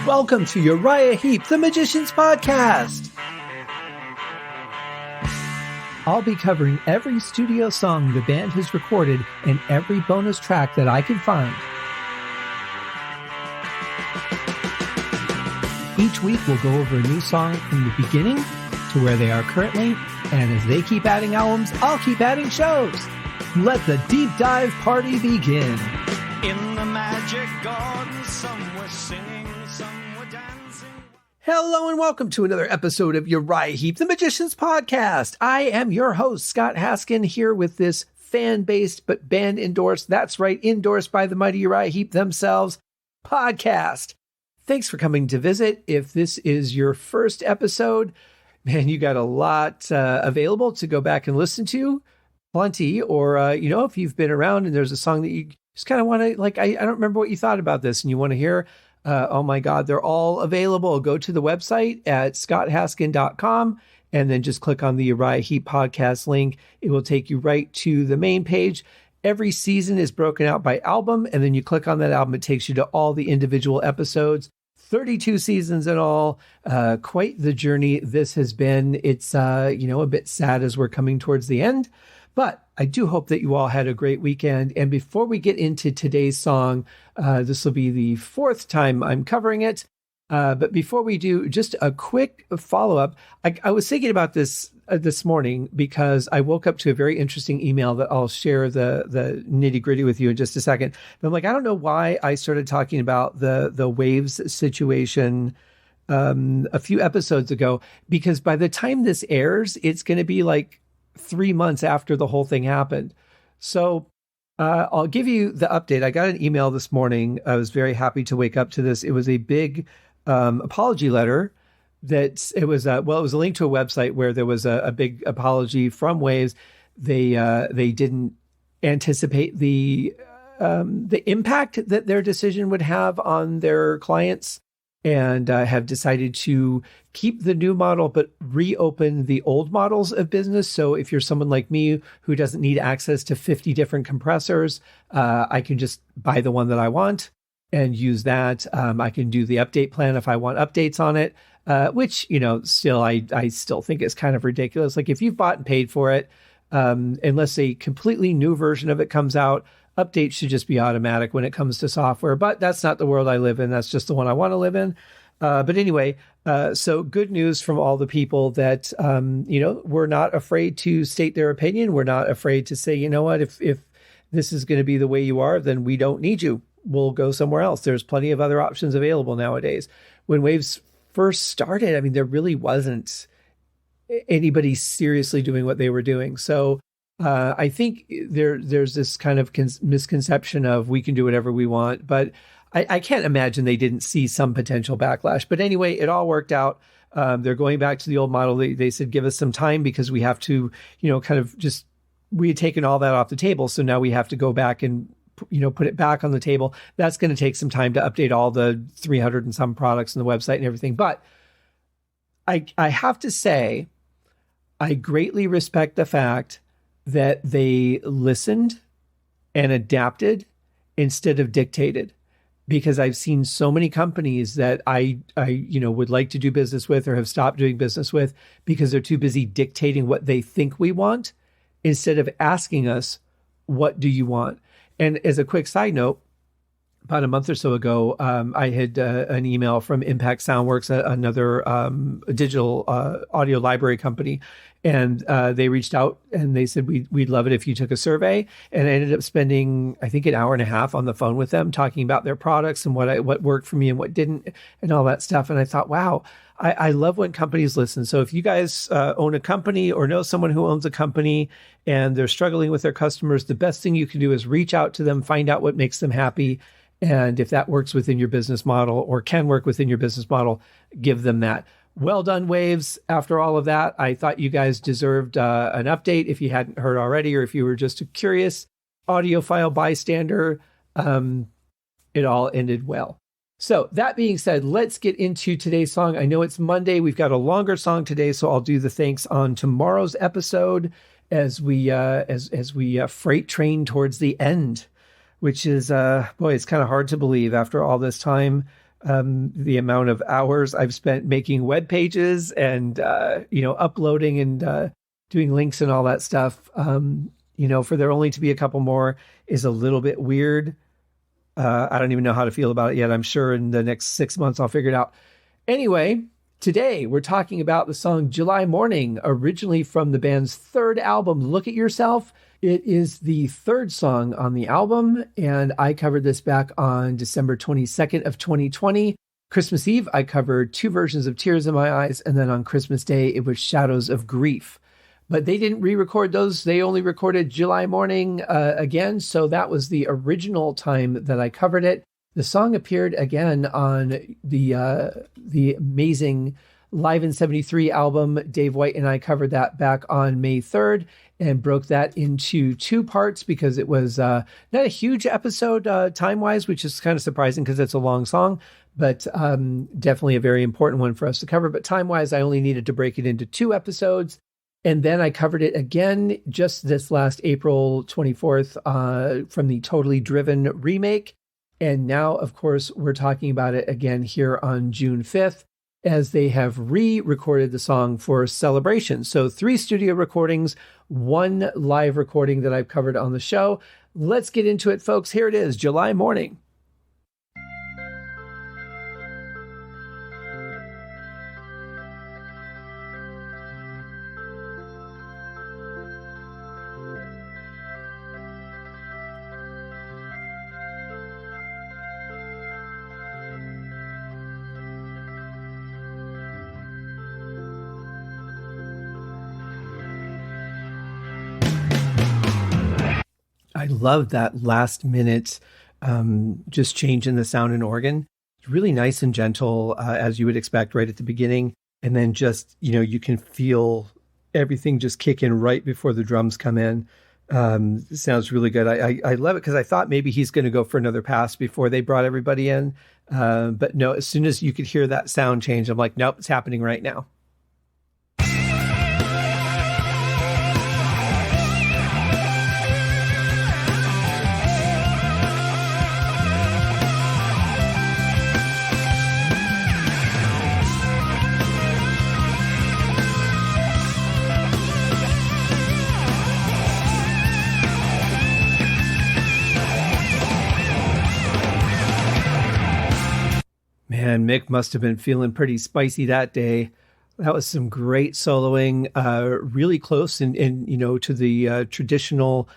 Welcome to Uriah Heep, the Magician's Podcast. I'll be covering every studio song the band has recorded and every bonus track that I can find. Each week we'll go over a new song from the beginning to where they are currently, and as they keep adding albums, I'll keep adding shows. Let the deep dive party begin. In the magic garden, some were singing, some were dancing. Hello and welcome to another episode of Uriah Heep, the Magician's Podcast. I am your host, Scott Haskin, here with this fan-based but band-endorsed, that's right, endorsed by the mighty Uriah Heep themselves, podcast. Thanks for coming to visit. If this is your first episode, man, you got a lot available to go back and listen to. Plenty. Or, if you've been around and there's a song that you just kind of want to, I don't remember what you thought about this and you want to hear, oh my God, they're all available. Go to the website at scotthaskin.com and then just click on the Uriah Heep podcast link. It will take you right to the main page. Every season is broken out by album, and then you click on that album. It takes you to all the individual episodes. 32 seasons in all. Quite the journey this has been. It's, a bit sad as we're coming towards the end, but I do hope that you all had a great weekend. And before we get into today's song, this will be the fourth time I'm covering it. But before we do, just a quick follow-up. I was thinking about this this morning because I woke up to a very interesting email that I'll share the nitty-gritty with you in just a second. But I'm like, I don't know why I started talking about the Waves situation a few episodes ago, because by the time this airs, it's going to be like 3 months after the whole thing happened. So I'll give you the update. I got an email this morning. I was very happy to wake up to this. It was a big apology letter. It was a link to a website where there was a big apology from Waves. They didn't anticipate the impact that their decision would have on their clients, and have decided to keep the new model, but reopen the old models of business. So if you're someone like me who doesn't need access to 50 different compressors, I can just buy the one that I want and use that. I can do the update plan if I want updates on it, which, still, I still think is kind of ridiculous. Like if you've bought and paid for it, unless a completely new version of it comes out, updates should just be automatic when it comes to software, but that's not the world I live in. That's just the one I want to live in. But anyway, so good news from all the people that, we're not afraid to state their opinion. We're not afraid to say, you know what, if this is going to be the way you are, then we don't need you. We'll go somewhere else. There's plenty of other options available nowadays. When Waves first started, I mean, there really wasn't anybody seriously doing what they were doing. So I think there's this kind of misconception of we can do whatever we want, but I can't imagine they didn't see some potential backlash. But anyway, it all worked out. They're going back to the old model. They said, give us some time because we have to, we had taken all that off the table. So now we have to go back and, put it back on the table. That's going to take some time to update all the 300 and some products on the website and everything. But I have to say, I greatly respect the fact that they listened and adapted instead of dictated, because I've seen so many companies that I would like to do business with or have stopped doing business with because they're too busy dictating what they think we want instead of asking us, what do you want? And as a quick side note, about a month or so ago, I had an email from Impact Soundworks, another digital audio library company, and they reached out and they said, we'd love it if you took a survey. And I ended up spending, I think, an hour and a half on the phone with them talking about their products and what worked for me and what didn't and all that stuff. And I thought, wow, I love when companies listen. So if you guys own a company or know someone who owns a company and they're struggling with their customers, the best thing you can do is reach out to them, find out what makes them happy. And if that works within your business model or can work within your business model, give them that. Well done, Waves. After all of that, I thought you guys deserved an update if you hadn't heard already, or if you were just a curious audiophile bystander. It all ended well. So that being said, let's get into today's song. I know it's Monday. We've got a longer song today, so I'll do the thanks on tomorrow's episode as we freight train towards the end, which is, boy, it's kind of hard to believe after all this time. the amount of hours I've spent making web pages and, uploading and doing links and all that stuff. For there only to be a couple more is a little bit weird. I don't even know how to feel about it yet. I'm sure in the next 6 months I'll figure it out. Anyway, today we're talking about the song July Morning, originally from the band's third album, Look at Yourself. It is the third song on the album, and I covered this back on December 22nd of 2020. Christmas Eve, I covered 2 versions of Tears in My Eyes, and then on Christmas Day, it was Shadows of Grief. But they didn't re-record those. They only recorded July Morning again. So that was the original time that I covered it. The song appeared again on the amazing Live in 73 album. Dave White and I covered that back on May 3rd and broke that into 2 parts because it was not a huge episode time-wise, which is kind of surprising because it's a long song, but definitely a very important one for us to cover. But time-wise, I only needed to break it into 2 episodes. And then I covered it again just this last April 24th from the Totally Driven remake. And now, of course, we're talking about it again here on June 5th as they have re-recorded the song for Celebration. So 3 studio recordings, 1 live recording that I've covered on the show. Let's get into it, folks. Here it is, July Morning. I love that last minute, just change in the sound and organ. It's really nice and gentle, as you would expect right at the beginning. And then just, you can feel everything just kick in right before the drums come in. It sounds really good. I love it because I thought maybe he's going to go for another pass before they brought everybody in. But no, as soon as you could hear that sound change, I'm like, nope, it's happening right now. Man, Mick must have been feeling pretty spicy that day. That was some great soloing, really close and to the traditional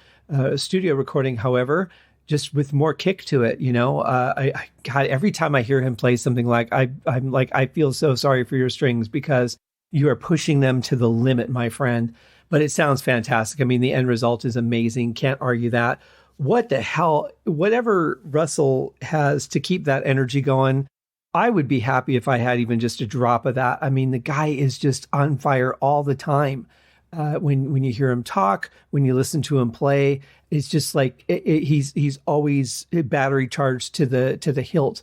studio recording. However, just with more kick to it. God, every time I hear him play something like I'm like, I feel so sorry for your strings because you are pushing them to the limit, my friend. But it sounds fantastic. I mean, the end result is amazing. Can't argue that. What the hell? Whatever Russell has to keep that energy going, I would be happy if I had even just a drop of that. I mean, the guy is just on fire all the time. When you hear him talk, when you listen to him play, it's just like he's always battery charged to the hilt.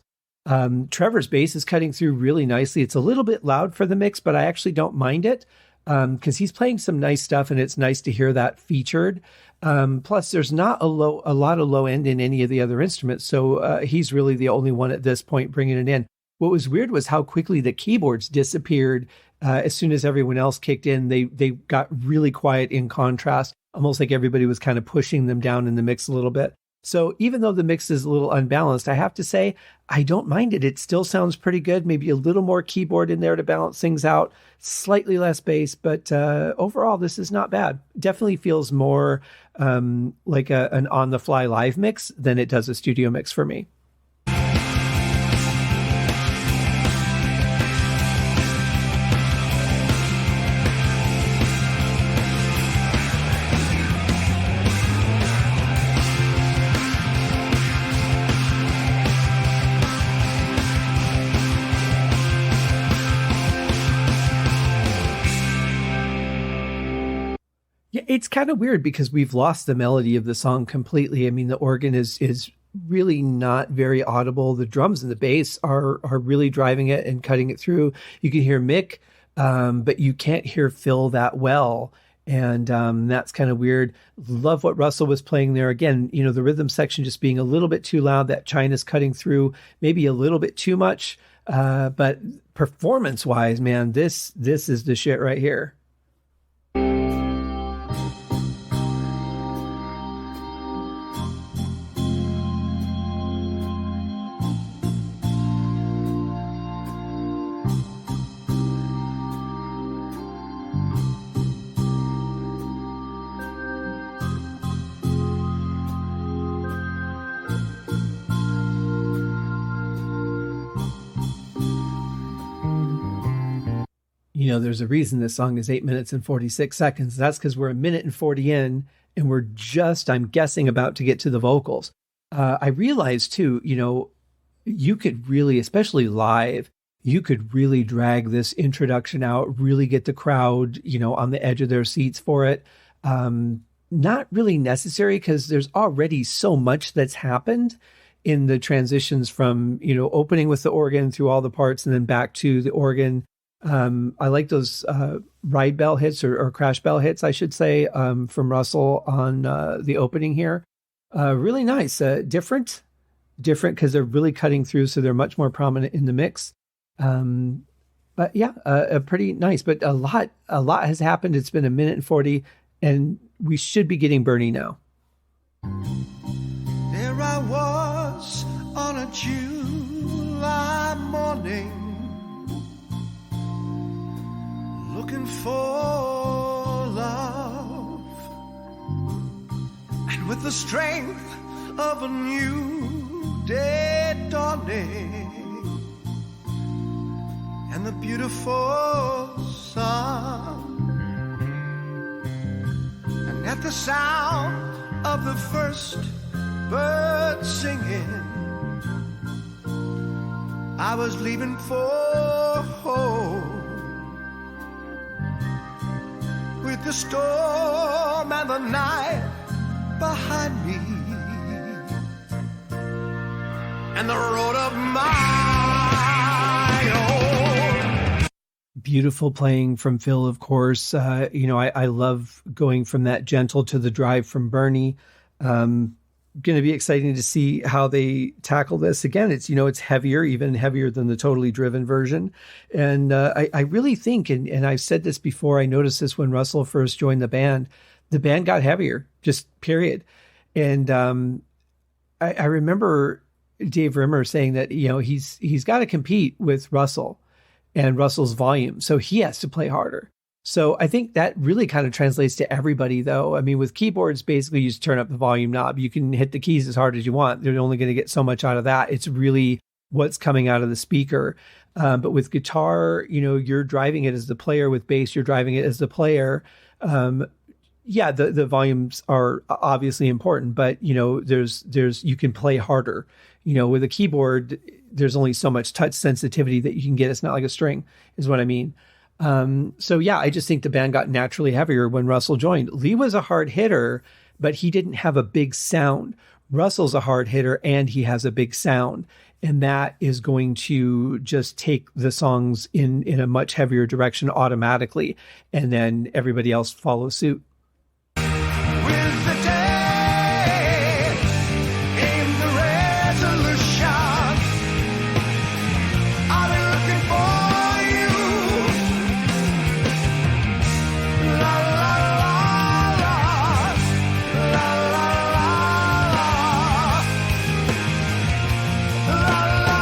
Trevor's bass is cutting through really nicely. It's a little bit loud for the mix, but I actually don't mind it because he's playing some nice stuff, and it's nice to hear that featured. Plus, there's not a lot of low end in any of the other instruments, so he's really the only one at this point bringing it in. What was weird was how quickly the keyboards disappeared as soon as everyone else kicked in. They got really quiet in contrast, almost like everybody was kind of pushing them down in the mix a little bit. So even though the mix is a little unbalanced, I have to say, I don't mind it. It still sounds pretty good. Maybe a little more keyboard in there to balance things out, slightly less bass, but overall, this is not bad. Definitely feels more like an on-the-fly live mix than it does a studio mix for me. Yeah, it's kind of weird because we've lost the melody of the song completely. I mean, the organ is really not very audible. The drums and the bass are really driving it and cutting it through. You can hear Mick, but you can't hear Phil that well. And that's kind of weird. Love what Russell was playing there. Again, the rhythm section just being a little bit too loud. That China's cutting through maybe a little bit too much. But performance-wise, man, this is the shit right here. There's a reason this song is 8 minutes and 46 seconds. That's because we're 1 minute and 40 in, and we're just, I'm guessing, about to get to the vocals. I realized too, you could really, especially live, you could really drag this introduction out, really get the crowd, on the edge of their seats for it. Not really necessary because there's already so much that's happened in the transitions from, opening with the organ through all the parts and then back to the organ. I like those ride bell hits or crash bell hits, I should say, from Russell on the opening here. Really nice. Different because they're really cutting through, so they're much more prominent in the mix. But yeah, pretty nice. But a lot has happened. It's been 1 minute and 40, and we should be getting Bernie now. There I was on a July morning, looking for love, and with the strength of a new day dawning, and the beautiful sun, and at the sound of the first bird singing, I was leaving for home. With the storm and the night behind me, and the road of my own. Beautiful playing from Phil, of course. I love going from that gentle to the drive from Bernie. Going to be exciting to see how they tackle this. Again, it's heavier, even heavier than the Totally Driven version. And I really think, and I've said this before, I noticed this when Russell first joined the band got heavier, just period. And I remember Dave Rimmer saying that, he's got to compete with Russell and Russell's volume. So he has to play harder. So I think that really kind of translates to everybody, though. I mean, with keyboards, basically you just turn up the volume knob. You can hit the keys as hard as you want. They're only going to get so much out of that. It's really what's coming out of the speaker. But with guitar, you're driving it as the player. With bass, you're driving it as the player. The volumes are obviously important, but there's you can play harder. With a keyboard, there's only so much touch sensitivity that you can get. It's not like a string, is what I mean. I just think the band got naturally heavier when Russell joined. Lee was a hard hitter, but he didn't have a big sound. Russell's a hard hitter and he has a big sound. And that is going to just take the songs in a much heavier direction automatically. And then everybody else follows suit. With the day came the resolution. I've been looking for you. La la la la, la la la la, la la.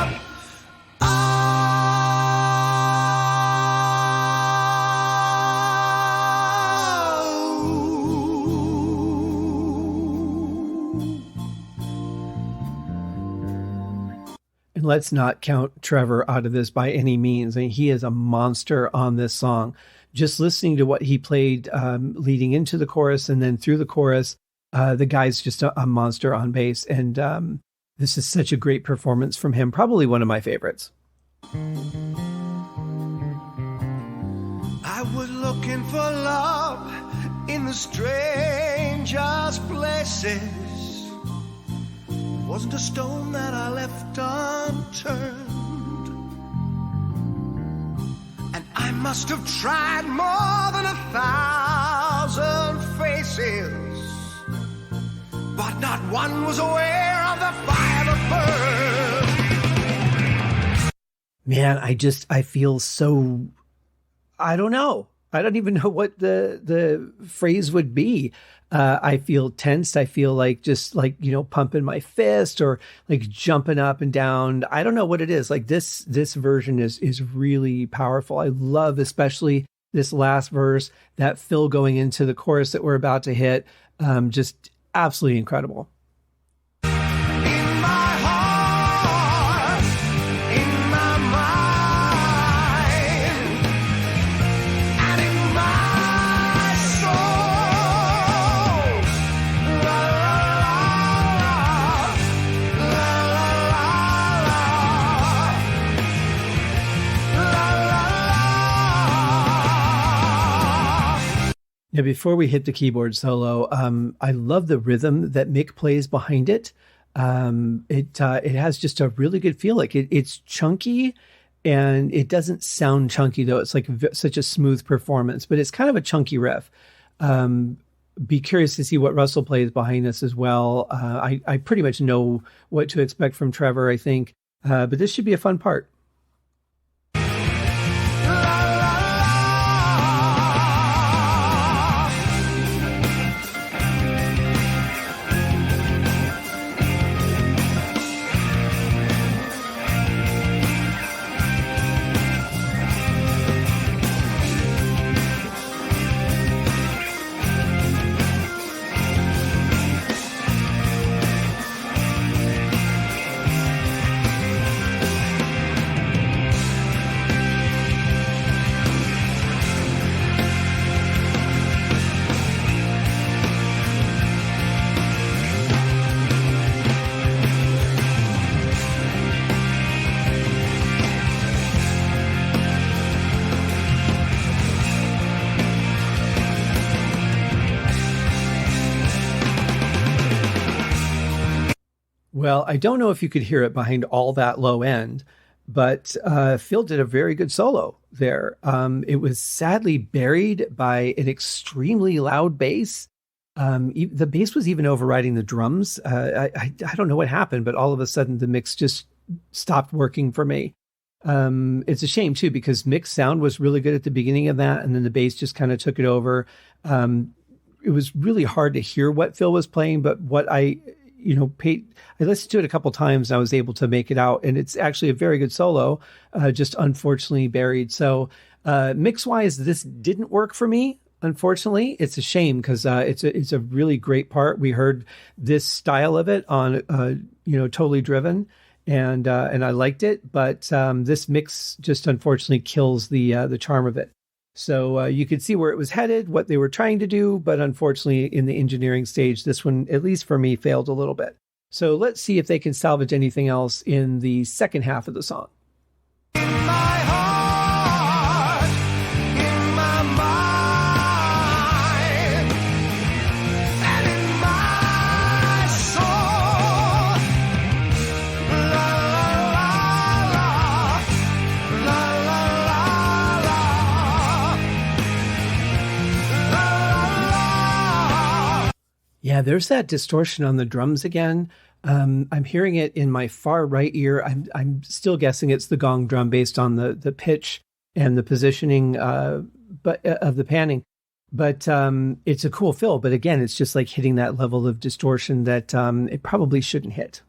And let's not count Trevor out of this by any means. I mean, he is a monster on this song. Just listening to what he played leading into the chorus and then through the chorus, the guy's just a monster on bass. And this is such a great performance from him. Probably one of my favorites. I was looking for love in the strangest places. Wasn't a stone that I left unturned, and I must have tried more than 1,000 thousand faces, but not one was aware of the fire that burned. Man, I feel so, I don't know. I don't even know what the phrase would be. I feel tensed. I feel like just like, pumping my fist or like jumping up and down. I don't know what it is. Like this version is really powerful. I love especially this last verse, that fill going into the chorus that we're about to hit. Just absolutely incredible. Now, before we hit the keyboard solo, I love the rhythm that Mick plays behind it. It has just a really good feel. Like it's chunky, and it doesn't sound chunky though. It's like such a smooth performance, but it's kind of a chunky riff. Be curious to see what Russell plays behind this as well. I pretty much know what to expect from Trevor, I think, but this should be a fun part. Well, I don't know if you could hear it behind all that low end, but Phil did a very good solo there. It was sadly buried by an extremely loud bass. The bass was even overriding the drums. I don't know what happened, but all of a sudden the mix just stopped working for me. It's a shame too, because Mick's sound was really good at the beginning of that, and then the bass just kind of took it over. It was really hard to hear what Phil was playing, but what I listened to it a couple times and I was able to make it out, and it's actually a very good solo, just unfortunately buried. So mix wise, this didn't work for me. Unfortunately, it's a shame because it's a really great part. We heard this style of it on Totally Driven, and I liked it, but this mix just unfortunately kills the charm of it. So you could see where it was headed, what they were trying to do, but unfortunately in the engineering stage, this one, at least for me, failed a little bit. So let's see if they can salvage anything else in the second half of the song. Yeah, there's that distortion on the drums again. I'm hearing it in my far right ear. I'm still guessing it's the gong drum based on the pitch and the positioning but of the panning. But it's a cool fill. But again, it's just like hitting that level of distortion that it probably shouldn't hit.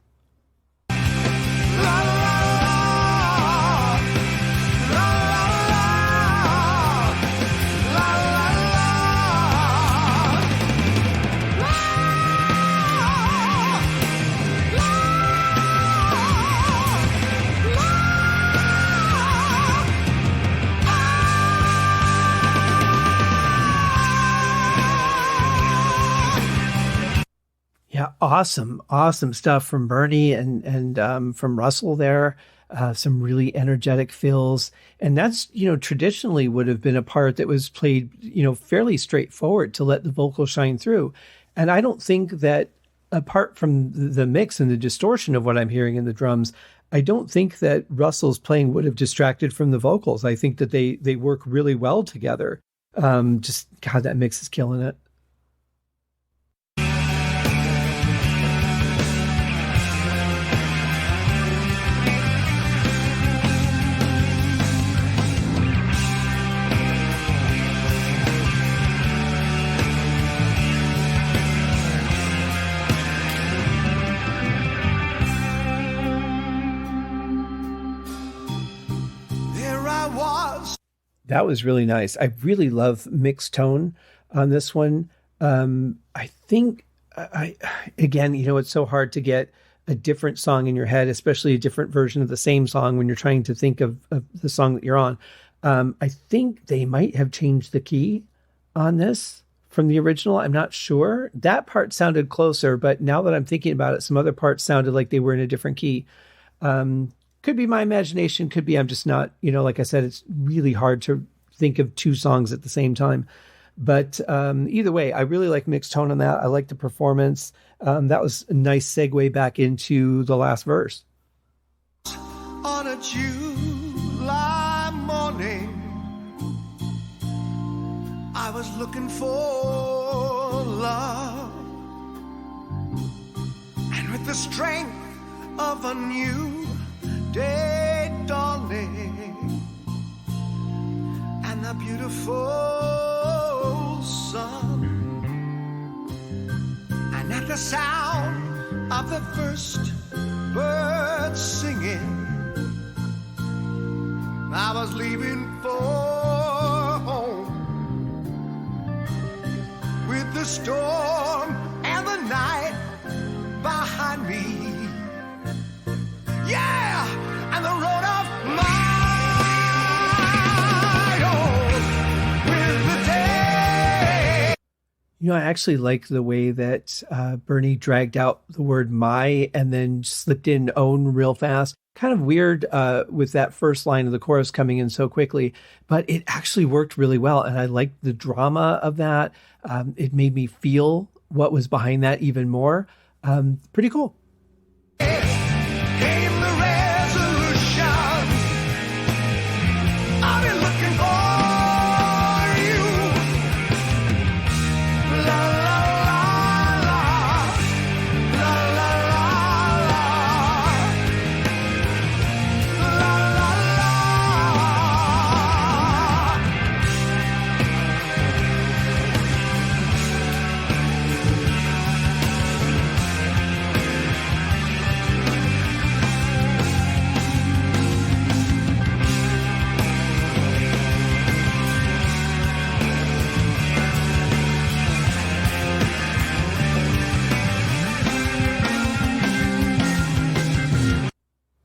Yeah, awesome stuff from Bernie and from Russell there. Some really energetic fills, and that's traditionally would have been a part that was played fairly straightforward to let the vocal shine through. And I don't think that, apart from the mix and the distortion of what I'm hearing in the drums, I don't think that Russell's playing would have distracted from the vocals. I think that they work really well together. Just God, that mix is killing it. That was really nice. I really love mixed tone on this one. I think again, it's so hard to get a different song in your head, especially a different version of the same song when you're trying to think of the song that you're on. I think they might have changed the key on this from the original. I'm not sure. That part sounded closer, but now that I'm thinking about it, some other parts sounded like they were in a different key. Could be my imagination, could be I'm just not, like I said, it's really hard to think of two songs at the same time. But either way, I really like mixed tone on that. I like the performance. That was a nice segue back into the last verse. On a July morning, I was looking for love, and with the strength of a new day dawning and the beautiful sun, and at the sound of the first bird singing, I was leaving for home with the storm and the night behind me. Yeah, and the road of my own with the day. I actually like the way that Bernie dragged out the word my and then slipped in own real fast. Kind of weird with that first line of the chorus coming in so quickly, but it actually worked really well. And I liked the drama of that. It made me feel what was behind that even more. Pretty cool.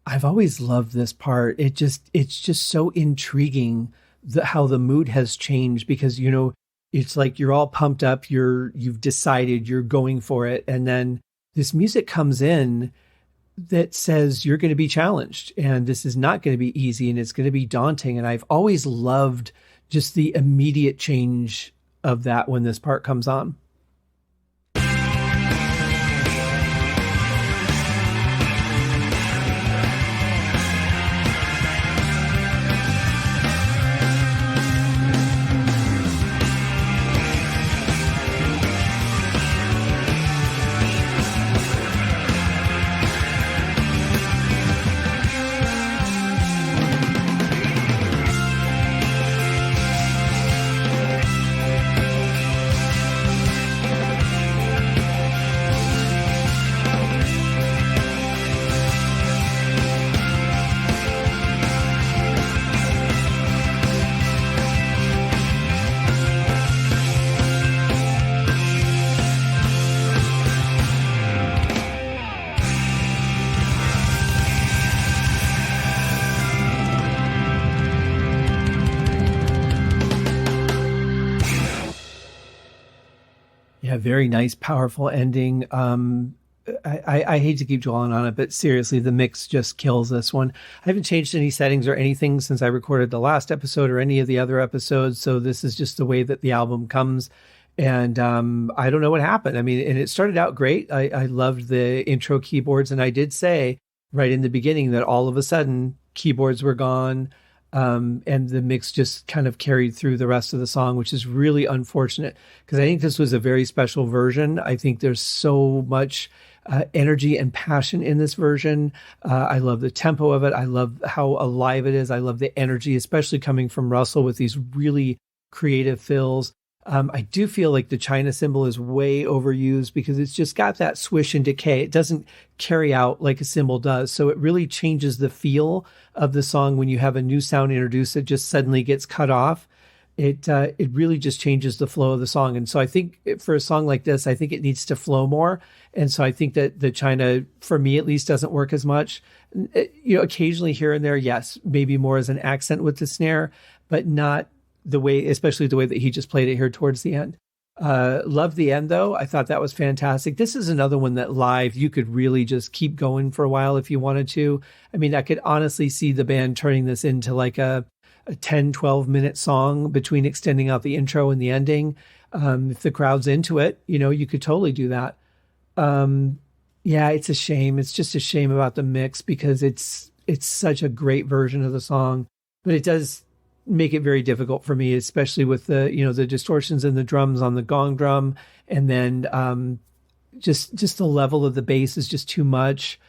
I've always loved this part. It's just so intriguing how the mood has changed because, it's like you're all pumped up. You've decided you're going for it. And then this music comes in that says you're going to be challenged and this is not going to be easy and it's going to be daunting. And I've always loved just the immediate change of that when this part comes on. Yeah, very nice, powerful ending. I hate to keep dwelling on it, but seriously, the mix just kills this one. I haven't changed any settings or anything since I recorded the last episode or any of the other episodes. So this is just the way that the album comes. And I don't know what happened. I mean, and it started out great. I loved the intro keyboards. And I did say right in the beginning that all of a sudden keyboards were gone. And the mix just kind of carried through the rest of the song, which is really unfortunate because I think this was a very special version. I think there's so much energy and passion in this version. I love the tempo of it. I love how alive it is. I love the energy, especially coming from Russell with these really creative fills. I do feel like the China cymbal is way overused because it's just got that swish and decay. It doesn't carry out like a cymbal does. So it really changes the feel of the song when you have a new sound introduced that just suddenly gets cut off. It really just changes the flow of the song. And so I think for a song like this, I think it needs to flow more. And so I think that the China, for me at least, doesn't work as much. Occasionally here and there, yes, maybe more as an accent with the snare, but not the way, especially the way that he just played it here towards the end. Loved the end though. I thought that was fantastic. This is another one that live, you could really just keep going for a while if you wanted to. I mean, I could honestly see the band turning this into like a 10, 12 minute song between extending out the intro and the ending. If the crowd's into it, you could totally do that. Yeah, it's a shame. It's just a shame about the mix because it's such a great version of the song, but it does make it very difficult for me, especially with the distortions and the drums on the gong drum. And then, just the level of the bass is just too much.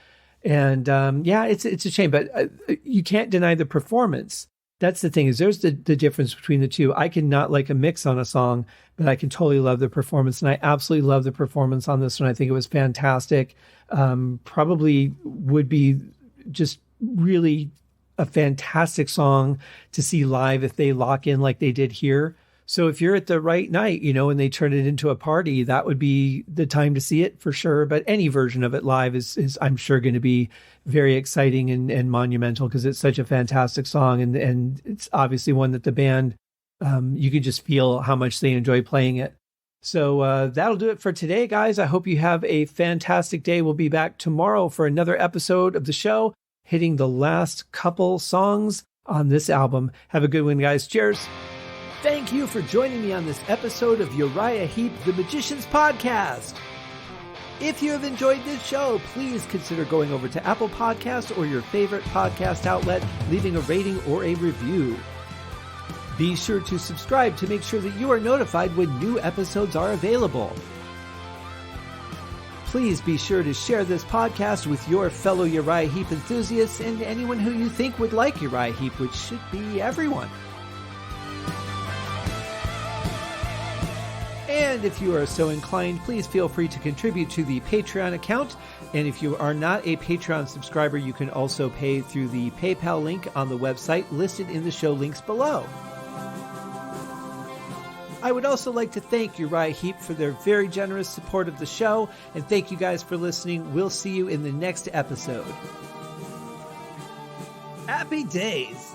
And, it's a shame, but you can't deny the performance. That's the thing is there's the difference between the two. I can not like a mix on a song, but I can totally love the performance. And I absolutely love the performance on this one. I think it was fantastic. Probably would be just really a fantastic song to see live if they lock in like they did here. So if you're at the right night, and they turn it into a party, that would be the time to see it for sure. But any version of it live is I'm sure going to be very exciting and monumental because it's such a fantastic song. And it's obviously one that the band, you can just feel how much they enjoy playing it. So that'll do it for today, guys. I hope you have a fantastic day. We'll be back tomorrow for another episode of the show, hitting the last couple songs on this album. Have a good one, guys. Cheers. Thank you for joining me on this episode of Uriah Heep, the Magicians Podcast. If you have enjoyed this show, please consider going over to Apple Podcasts or your favorite podcast outlet, leaving a rating or a review. Be sure to subscribe to make sure that you are notified when new episodes are available. Please be sure to share this podcast with your fellow Uriah Heep enthusiasts and anyone who you think would like Uriah Heep, which should be everyone. And if you are so inclined, please feel free to contribute to the Patreon account. And if you are not a Patreon subscriber, you can also pay through the PayPal link on the website listed in the show links below. I would also like to thank Uriah Heep for their very generous support of the show, and thank you guys for listening. We'll see you in the next episode. Happy days!